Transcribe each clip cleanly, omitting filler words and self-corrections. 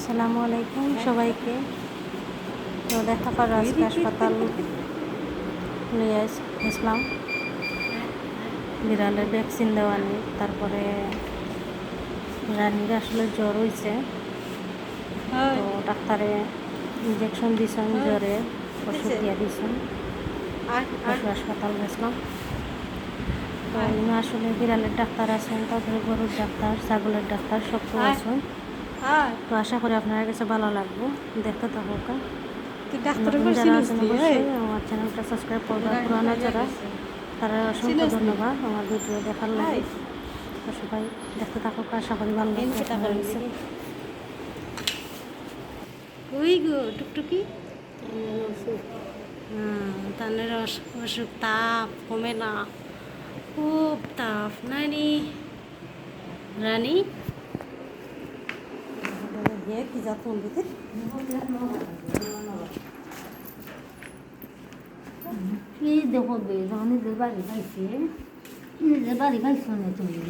আসসালামু আলাইকুম সবাইকে। তো দেখা পারো আজকে হাসপাতাল নিয়ে আসলাম বিড়ালের ভ্যাকসিন দেওয়া নিয়ে। তারপরে রানীর আসলে জ্বর হয়েছে, তো ডাক্তারে ইঞ্জেকশন দিয়েছেন, জ্বরে ওষুধ দিয়ে দিয়েছেন। পশু হাসপাতাল গেছিলাম। তো এখানে আসলে বিড়ালের ডাক্তার আছেন, তারপরে গরুর ডাক্তার, ছাগলের ডাক্তার সব তো আছেন। তো আশা করি আপনার কাছে ভালো লাগবে, দেখতে থাকুক। যারা আছেন অবশ্যই আমার চ্যানেলটা সাবস্ক্রাইব করবেন, পুরানো যারা তারা অসংখ্য ধন্যবাদ আমার ভিডিও দেখার লাগে। তো সবাই দেখতে থাকুক, আশা করি ভালো লাগবে। ওই গো টুকটুকি তানের অসুখ, তাপ কমে না, খুব তাপ নানি রানী কি যাত কি দেখো বে যখন নিজের বাড়ি খাইছে, নিজের বাড়ি খাইছ না তুমি?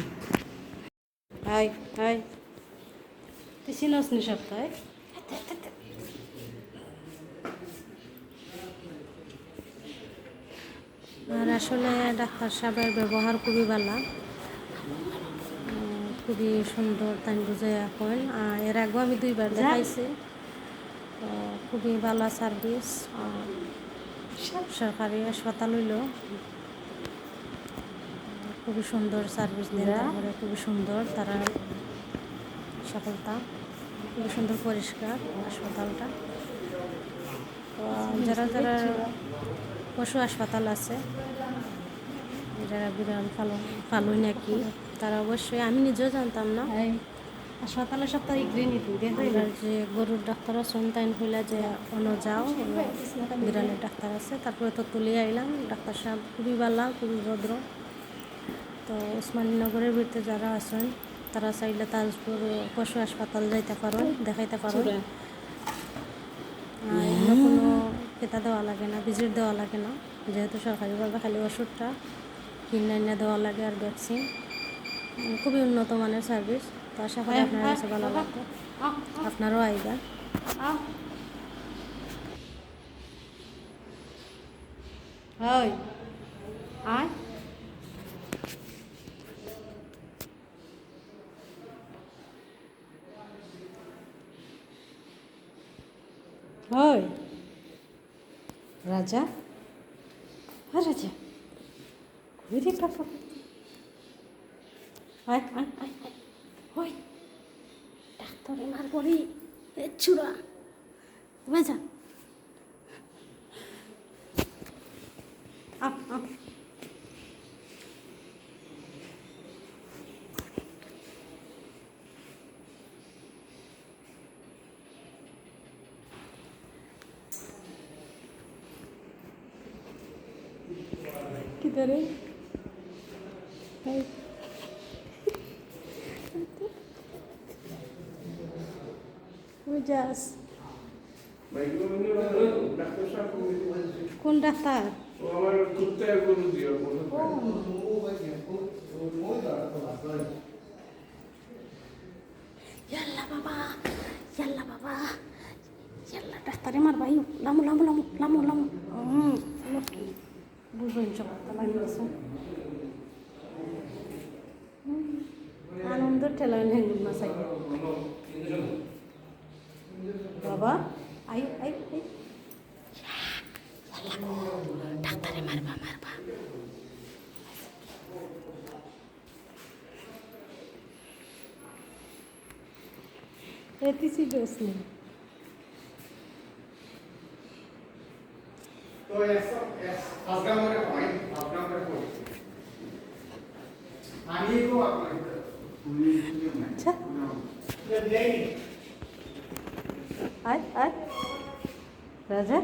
হাই হাই, তুই চিনস নি সপ্তাহে? আর আসলে ডাক্তার সাহেবের ব্যবহার খুবই ভালো, খুবই সুন্দর, তাই বুঝে এখন। এর আগেও আমি 2বার দেখাইছি। তো খুবই ভালো সার্ভিস, সরকারি হাসপাতাল হইল খুবই সুন্দর সার্ভিস দেন। তারপরে খুবই সুন্দর তারা সকলতা, খুবই সুন্দর পরিষ্কার হাসপাতালটা। তো যারা যারা পশু হাসপাতাল আছে, যারা বিড়াল পালন নাকি, তারা অবশ্যই, আমি নিজেও জানতাম না হাসপাতালে সপ্তাহে যে গরুর ডাক্তার আছেন তাই হইলা যে অন্য যাও, বিড়ালের ডাক্তার আছে। তারপরে তো তুলে আইলাম, ডাক্তার সাহেব খুবই ভালো, খুবই ভদ্র। তো ওসমানীনগরের ভিতরে যারা আছেন তারা চাইলে তাজপুর পশু হাসপাতাল যাইতে পারো, দেখাইতে পারো। অন্য কোনো কেতা দেওয়া লাগে না, ভিজিট দেওয়া লাগে না, যেহেতু সরকারিভাবে খালি ওষুধটা কিনে দেওয়া লাগে আর ভ্যাকসিন। খুবই উন্নত মানের সার্ভিস। তো আশা করি আপনার কাছে ভালো লাগবে, আপনারও আইবা। হয় আয় হয় রাজা, হ্যাঁ রাজা, ঘুরে পাপা, আয় আয় আয় আয়, হয় ডাক্তারে মার পরে চূড়া তুমি যা, আপ আপ किधर है? যাস কোন doctor? Yalla baba, yalla baba, yalla ডাক্তারে মার ভাই, লামু লামু লামু লামু লামু, বুঝবেন সব লাগিয়েছে আনন্দ ঠেলায় নেগুন না চাই বাবা। আই আই আই, ডাক্তারে মারবা মারবা। এতিসি ডোস নেই। तो ऐसा असगामध्ये पॉइंट असगामध्ये पॉइंट आणि को आपण আচ্ছা আয় আয় রাজা।